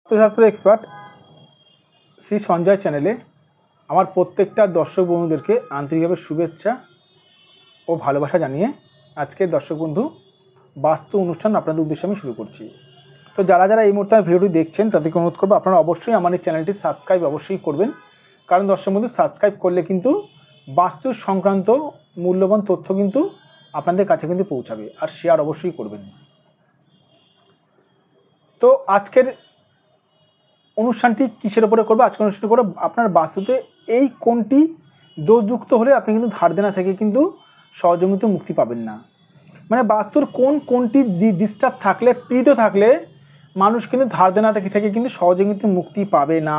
বাস্তুশাস্ত্র এক্সপার্ট শ্রী সঞ্জয় চ্যানেলে আমার প্রত্যেকটা দর্শক বন্ধুদেরকে আন্তরিকভাবে শুভেচ্ছা ও ভালোবাসা জানিয়ে আজকের দর্শক বন্ধু বাস্তু অনুষ্ঠান আপনাদের উদ্দেশ্যে আমি শুরু করছি। তো যারা যারা এই মুহূর্তে ভিডিওটি দেখছেন তাদেরকে অনুরোধ করবো আপনারা অবশ্যই আমার এই চ্যানেলটি সাবস্ক্রাইব অবশ্যই করবেন, কারণ দর্শক বন্ধু সাবস্ক্রাইব করলে কিন্তু বাস্তু সংক্রান্ত মূল্যবান তথ্য কিন্তু আপনাদের কাছে কিন্তু পৌঁছাবে, আর শেয়ার অবশ্যই করবেন। তো আজকের অনুষ্ঠানটি কিসের উপরে করবো? আজকে অনুষ্ঠান করবো আপনার বাস্তুতে এই কোনটি দোষযুক্ত হলে আপনি কিন্তু ধার দেনা থেকে কিন্তু সহজে কিন্তু মুক্তি পাবেন না। মানে বাস্তুর কোনটি ডিস্টার্ব থাকলে, পীড়িত থাকলে মানুষ কিন্তু ধার দেনা থেকে কিন্তু সহজে কিন্তু মুক্তি পাবে না,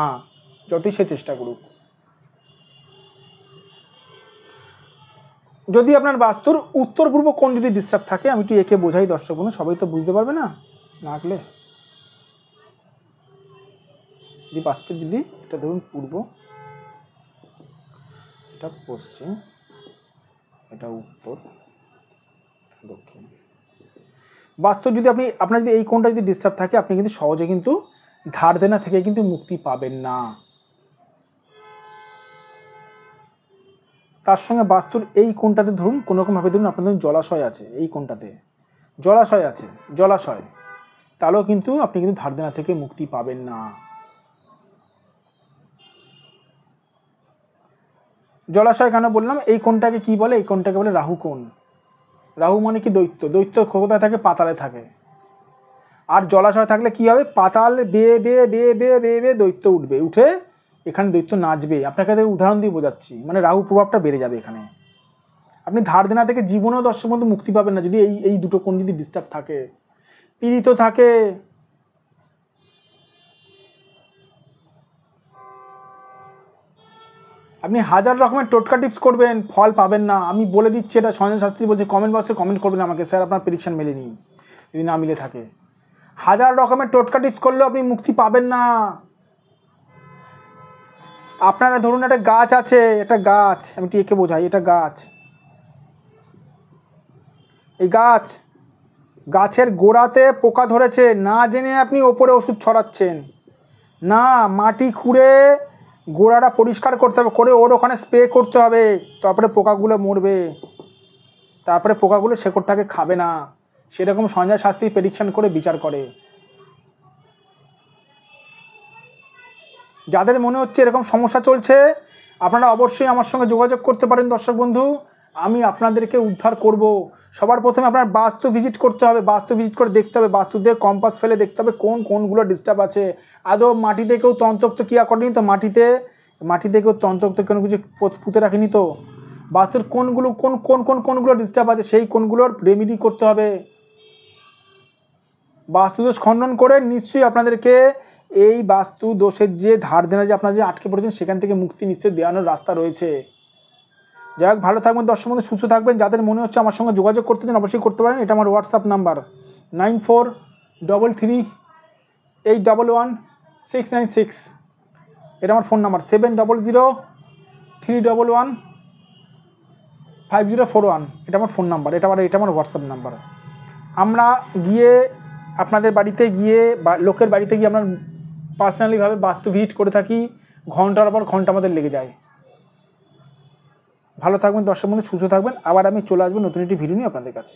যতই সে চেষ্টা করুক। যদি আপনার বাস্তুর উত্তর পূর্ব কোণ যদি ডিস্টার্ব থাকে, আমি একটু একে বোঝাই দর্শক বন্ধু, সবাই তো বুঝতে পারবে না আঁকলে। যদি বাস্তু যদি এটা ধরুন পূর্ব, এটা পশ্চিম, এটা উত্তর, দক্ষিণ, বাস্তু যদি আপনার যদি এই কোণটা যদি ডিস্টার্ব থাকে, আপনি কিন্তু সহজে কিন্তু ধার দেনা থেকে কিন্তু মুক্তি পাবেন না। তার সঙ্গে বাস্তুর এই কোণটাতে ধরুন কোনোরকমভাবে ধরুন আপনাদের জলাশয় আছে, এই কোণটাতে জলাশয় আছে, জলাশয়, তাহলেও কিন্তু আপনি কিন্তু ধার দেনা থেকে মুক্তি পাবেন না। জলাশয় কেন বললাম? এই কোণটাকে কি বলে? এই কোণটাকে বলে রাহু কোণ। রাহু মানে কি? দৈত্য। দৈত্য কোথায় থাকে? পাতালে থাকে। আর জলাশয় থাকলে কি হবে? পাতাল বেয়ে বেয়ে বেয়ে বেয়ে বেয়ে বেয়ে দৈত্য উঠবে, উঠে এখানে দৈত্য নাচবে। আপনাকে উদাহরণ দিয়ে বোঝাচ্ছি, মানে রাহু প্রভাবটা বেড়ে যাবে এখানে। আপনি ধার দেনা থেকে জীবনেও দর্শক বন্ধু মুক্তি পাবেন না যদি এই দুটো কোণ যদি ডিস্টার্ব থাকে, পীড়িত থাকে। আপনি হাজার রকমের টোটকা টিপস করবেন, ফল পাবেন না। আমি বলে দিচ্ছি, এটা সঞ্জয় শাস্ত্রী বলছে। কমেন্ট বক্সে কমেন্ট করবেন আমাকে, স্যার আপনার প্রেডিকশন মেলেনি, যদি না মিলে থাকে। হাজার রকমের টোটকা টিপস করলেও আপনি মুক্তি পাবেন না। আপনারা ধরুন একটা গাছ আছে, একটা গাছ, আমি একটু এঁকে বোঝাই, এটা গাছ। এই গাছের গোড়াতে পোকা ধরেছে, না জেনে আপনি ওপরে ওষুধ ছড়াচ্ছেন না। মাটি খুঁড়ে গোড়াটা পরিষ্কার করতে হবে, করে ওর ওখানে স্প্রে করতে হবে, তারপরে পোকাগুলো মরবে, তারপরে পোকাগুলো শেকড়টাকে খাবে না। সেরকম সঞ্জয় শাস্ত্রী প্রেডিকশন করে বিচার করে। যাদের মনে হচ্ছে এরকম সমস্যা চলছে, আপনারা অবশ্যই আমার সঙ্গে যোগাযোগ করতে পারেন দর্শক বন্ধু, আমি আপনাদেরকে উদ্ধার করব। সবার প্রথমে আপনার বাস্তু ভিজিট করতে হবে, বাস্তু ভিজিট করে দেখতে হবে, বাস্তুতে কম্পাস ফেলে দেখতে হবে কোনগুলো ডিস্টার্ব আছে। আদৌ মাটিতে কেউ তন্ত্রোক্ত ক্রিয়া করেনি তো? মাটিতে কেউ তন্ত্রোক্ত কোনো কিছু পুঁতে রাখেনি তো? বাস্তুর কোনগুলো ডিস্টার্ব আছে, সেই কোনগুলোর রেমেডি করতে হবে। বাস্তু দোষ খণ্ডন করে নিশ্চয়ই আপনাদেরকে এই বাস্তু দোষের যে ধার দেনা যে আপনারা যে আটকে পড়েছেন, সেখান থেকে মুক্তি নিশ্চয়ই দেওয়ানোর রাস্তা রয়েছে। যাই হোক, ভালো থাকবেন দর্শক বন্ধু, সুস্থ থাকবেন। যাদের মনে হচ্ছে আমার সঙ্গে যোগাযোগ করতে চান, অবশ্যই করতে পারেন। এটা আমার হোয়াটসঅ্যাপ নাম্বার 9433811696। এটা আমার ফোন নাম্বার 7003115041। এটা আমার ফোন নাম্বার, এটা আমার হোয়াটসঅ্যাপ নাম্বার। আমরা গিয়ে আপনাদের বাড়িতে গিয়ে বা লোকের বাড়িতে গিয়ে আমরা পার্সোনালিভাবে বাস্তু ভিজিট করে থাকি। ঘন্টার পর ঘন্টা আমাদের লেগে যায়। ভালো থাকবেন দর্শক বন্ধু, সুস্থ থাকবেন। আবার আমি চলে আসবো নতুন একটি ভিডিও নিয়ে আপনাদের কাছে।